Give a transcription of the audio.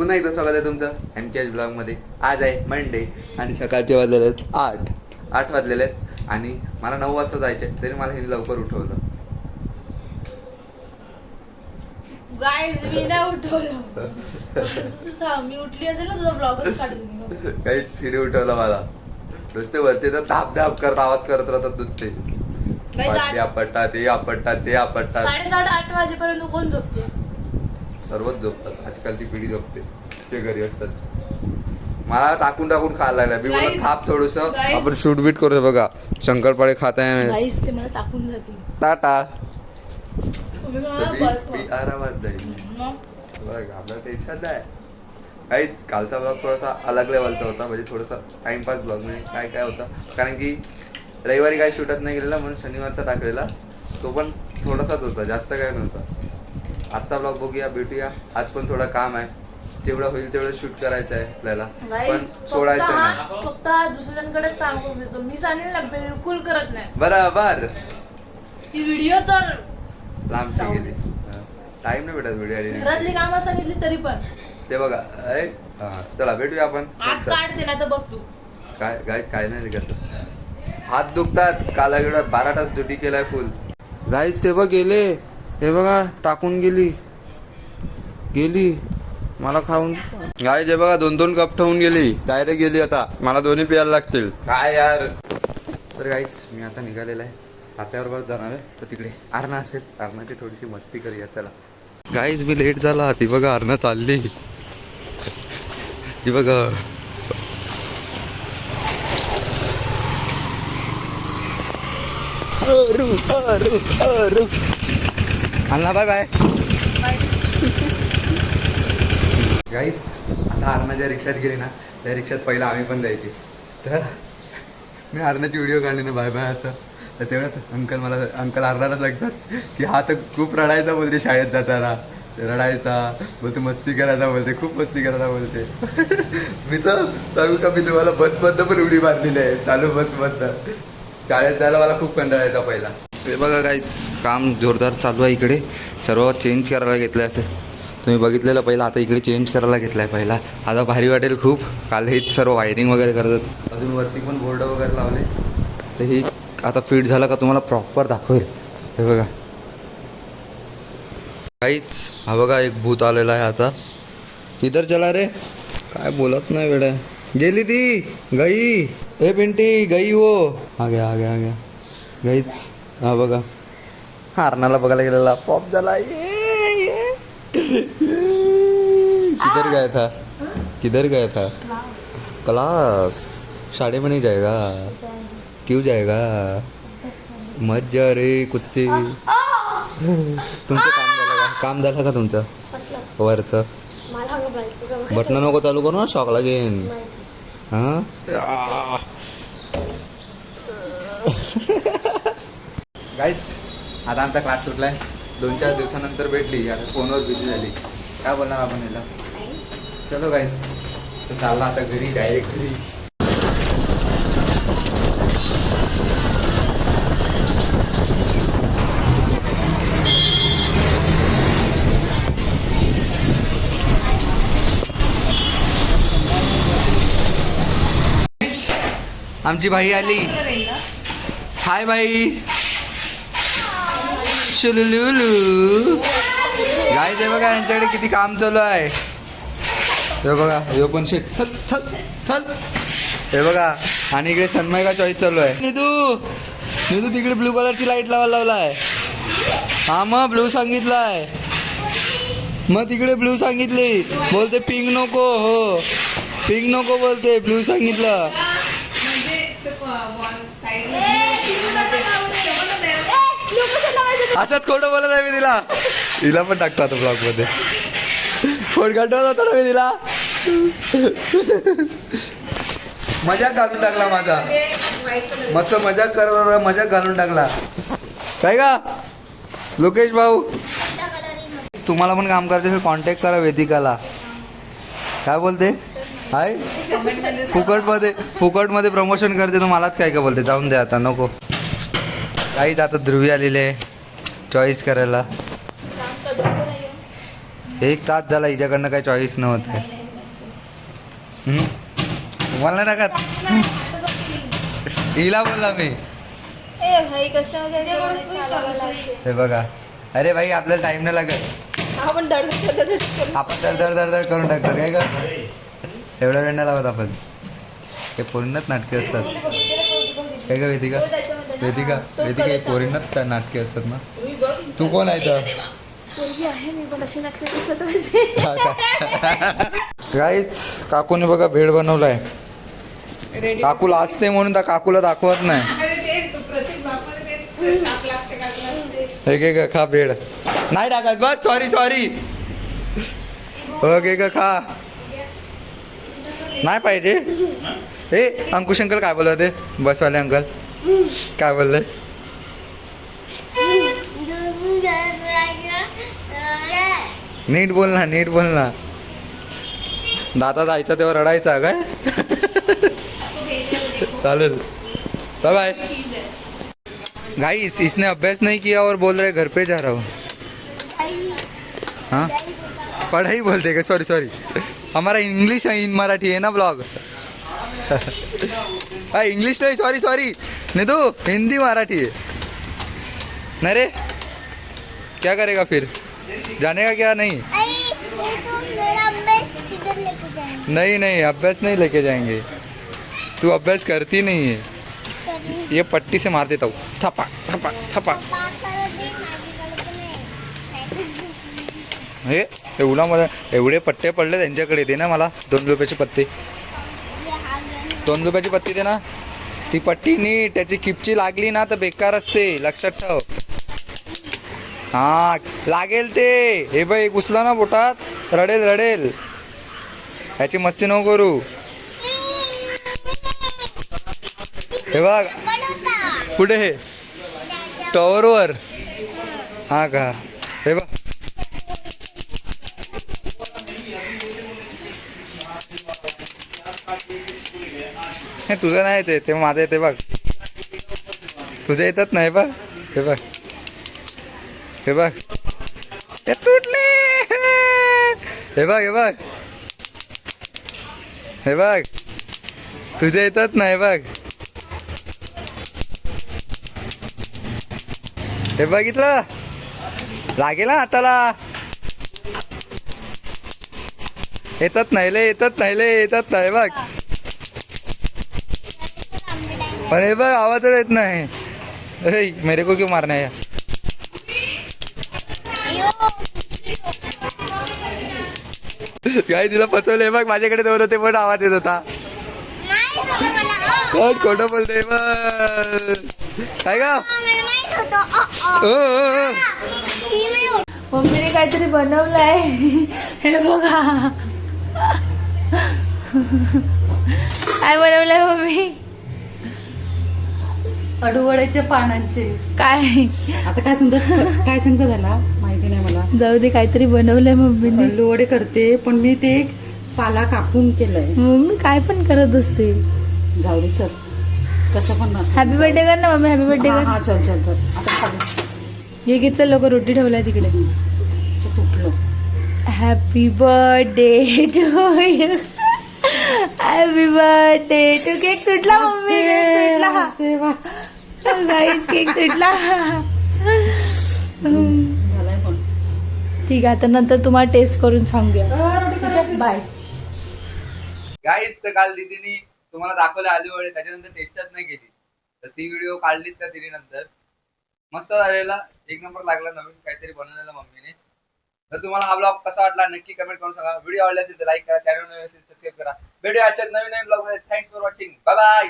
पुन्हा एकदा स्वागत आहे तुमचं MKH ब्लॉगमध्ये. आज आहे मंडे आणि सकाळचे वाजलेले आहेत 8 वाजलेले आहेत आणि मला 9 वाजता जायचे आहे, तरी मला हे लवकर उठवलं. गाइस मी नाही उठवलं. मी उठली असेल ना तुझा ब्लॉगच काढून. काहीच हिने उठवलं मला. नुसते वरती तर धाप धाप करत आवाज करत राहतात नुसते. आपटतात ते आपटतात ते आपटतात. 7:30-8 वाजेपर्यंत कोण झोपते? सर्वच झोपतात. आजकालची पिढी झोपते जे घरी असतात. मला टाकून टाकून खायला लागला. मी बोला थाप थोडस आपण शूट बीट करू. बघा शंकरपाळे खात आहे. गाइस ते मला टाकून जातील. टाटा तुम्ही आरामात जाईल. बघ आपल्याला टेन्शन नाही. काहीच कालचा ब्लॉग थोडासा अलग लेवलचा होता, म्हणजे थोडासा टाइमपास ब्लॉग. म्हणजे काय काय होतं, कारण की रविवारी काही शूटच नाही गेलेला म्हणून शनिवारचा टाकलेला. तो पण थोडासाच होता, जास्त काय नव्हता. आजचा ब्लॉग बघूया, भेटूया. आज पण थोडं काम आहे, जेवढं होईल तेवढं शूट करायचं आहे आपल्याला, पण सोडायचं नाही. फक्त दुसऱ्यांकडेच काम करून देतो. मी सांगेल ना बिलकुल करत नाही. बरोबर. ती व्हिडिओ तर लांबची गेली, टाइम नाही भेटत व्हिडिओ एडिटिंग. घरातली कामं सांगितली तरी पण ते बघा. चला भेटूया आपण. आज काढते ना तर बघ तू. काय काय काय नाही करत. हात दुखतात. काल एवढं 12 तास ड्युटी केलाय फुल. गाईच ते बघ गेले. हे बघा टाकून गेली मला खाऊन. गाय जे बघा 2-2 कप ठेवून गेली. डायरेक्ट गेली. आता मला दोन्ही प्यायला लागतील. काय यार. तर गाईच मी आता निघालेला आहे. हात्यावर जाणार आहे तर तिकडे आरणा असेल. आरणाची थोडीशी मस्ती करूया चला. गाईज मी लेट झाला. ती बघा आरणा चालली. ती बघा आणला. Bye bye guys. आता आरणा ज्या रिक्षात गेली ना, त्या रिक्षात पहिला आम्ही पण जायची. तर मी आरणाची व्हिडिओ काढली ना बाय बाय असं, तर तेवढ्यात अंकल आरणारच लागतात की हा तर खूप रडायचा बोलते. शाळेत जाताना रडायचा बोलते, मस्ती करायचा बोलते, खूप मस्ती करायचा बोलते. मी तर सांगू का, मी तुम्हाला बसमधनं पण उडी मारलेली आहे. चालू बसमधनं शाळेत जायला मला खूप कंटाळा यायचा पहिला. हे बघा काहीच काम जोरदार चालू आहे इकडे. सर्व चेंज करायला घेतलं आहे. असं तुम्ही बघितलेलं पहिला, आता इकडे चेंज करायला घेतलं आहे पहिला. आता भारी वाटेल खूप. काल हेच सर्व वायरिंग वगैरे करतात. अजून वरती पण बोर्ड वगैरे लावले. तर ही आता फिट झालं का तुम्हाला प्रॉपर दाखवेल. हे बघा काहीच. हा बघा एक भूत आलेला आहे आता. इधर चला रे. काय बोलत नाही वेडा. गेली ती गाई. ए पिंटी गाई हो. आ गया गाईच. हा बघा हरणाला बघायला गेलेला. पॉप झाला. किधर गया था क्लास. शाळे में नहीं जाएगा. क्यों जाएगा. मत जा रे कुत्ते. तुमचं काम झालं का तुमचं वरचं. बटन नको चालू करू ना, शॉक लागेल. हां गाईच. आता आमचा क्लास सुटलाय. 2-4 दिवसानंतर भेटली. आता फोनवर बिझी झाली. काय बोलणार आपण याला. चलो गाईज. तर चालला आता घरी, डायरेक्ट घरी. आमची बाई आली. हाय बाई. शुलुलुलू. गाईज हे बघा यांच्याकडे किती काम चालू आहे. हे बघा हे पण शेट थल थल थल. हे बघा आणि इकडे सन्मय का चॉईस चालू आहे. निधू तिकडे ब्लू कलरची लाईट लावायला लावलाय. हा मग ब्लू सांगितलाय. मग तिकडे ब्लू सांगितली. बोलते पिंक नको. हो पिंक नको बोलते, ब्लू सांगितलं. असंच खोटं बोलत आहे मी तिला. तिला पण टाकतो आता ब्लॉग मध्ये. खोट काढत होता ना मी तिला. मजाक घालून टाकला माझा. मस्त मजाक करत होता. मजाक घालून टाकला. काय का लोकेश भाऊ. तुम्हाला पण काम करायचं असेल कॉन्टॅक्ट करा वेदिकाला. काय बोलते. हाय फुकटमध्ये प्रमोशन करते. तर मलाच काय का बोलते. जाऊन द्या आता नको. काहीच आता ध्रुवी आलेले आहे चॉईस करायला. 1 तास झाला हिच्याकडनं काही चॉईस नव्हतं. तुम्हाला नाही टाकत. हिला बोलला मी. ए भाई कशामध्ये चालावं लागते. हे बघा. अरे भाई आपल्याला टाइम नाही लागत. आपण दड आपण दर करून टाकतो काय का. एवढा वेळ नाही लागत आपण. हे पूर्णच नाटके असतात काय का. वेदिका हे पूर्णच नाटके असतात ना. तू कोण आहे तर काहीच. काकूने बघा भेळ बनवलाय. काकू लाजते म्हणून त्या काकूला दाखवत नाही. हे का खा भेळ. नाही टाकत बस. सॉरी ओके का खा. नाही पाहिजे. ए अंकुश अंकल काय बोलत ते बसवाले अंकल काय बोलले. नीट बोल ना. दादा जायचा तेव्हा रडायचा काय. चालेल बाय बाय. गाइस इसने अभ्यास नहीं किया और बोल रहे घर पे जा रहा हूँ. हाँ पढ़ाई बोलते क्या. सॉरी हमारा इंग्लिश है इन मराठी है ना ब्लॉग. इंग्लिश नहीं सॉरी नहीं तो हिंदी मराठी है. नहीं रे क्या करेगा फिर. जाने का क्या. नहीं नहीं अभ्यास नहीं लेके जाएंगे. तू अभ्यास करती नहीं है. ये पट्टी से मार देता हूँ. थपा हे एवढा एवढे पट्टे पडले त्यांच्याकडे. दे ना मला 2 रुपयाचे पत्ते. 2 रुपयाची पत्ती दे ना. ती पट्टी नीट त्याची किपची लागली ना तर बेकार असते. लक्षात ठेव. हा लागेल ते. हे बाई घुसला ना बोटात रडेल. ह्याची मस्ती नको करू. हे बघ कुठे हे टॉवरवर. हा का. हे बघ हे तुझं नाही ते माझं येते बघ. तुझं येतच नाही बघ. हे बघ ते तुटले. हे बघ तुझं येतच नाही बघ. हे बघितलं लागेल ना हाताला. येतच नाही बघ. पण हे बघ आवाजच येत नाही. मेरे को क्यों मारना है. काय तिला फसवलंय बघ. माझ्याकडे दोन होते पण आवाज येत होता. खोटं बोलते बघ. काय का. मम्मीने काहीतरी बनवलंय. हे बघा काय बनवलंय मम्मी. अडूवड्याच्या पानांचे. काय आता काय सांगता त्याला माहिती नाही मला. जाऊ दे काहीतरी बनवलंय मम्मीने. अडूवडे करते पण मी ते पाला कापून केलंय. मम्मी काय पण करत असते. जाऊ दे चल कसं पण नसेल. हॅपी बर्थडे कर ना मम्मी. हॅपी बर्थडे कर. हा चल आता खाली ये की चल. लोक रोटी ठेवलाय तिकडे. ते तुटलं. Happy birthday to you. Happy birthday to. Cake तुटला मम्मी. केक तुटला. झालाय पण ठीक आहे. आता नंतर तुम्हाला टेस्ट करून सांगूया. बाय. गाईस तर काल दीदीनी तुम्हाला दाखवले आलू वडे. त्याच्यानंतर टेस्टच नाही केली तर ती व्हिडिओ काढलीत का तिने नंतर. मस्त झालेला. एक नंबर लागला. नवीन काहीतरी बनवलेला मम्मीने. तर तुम्हाला हा ब्लॉग कसा वाटला नक्की कमेंट करून सांगा. व्हिडिओ आवडला असेल तर लाईक करा. चॅनल नवीन असेल सबस्क्राईब करा. व्हिडिओ अशाच नवीन ब्लॉग मध्ये. Thanks for watching. Bye bye.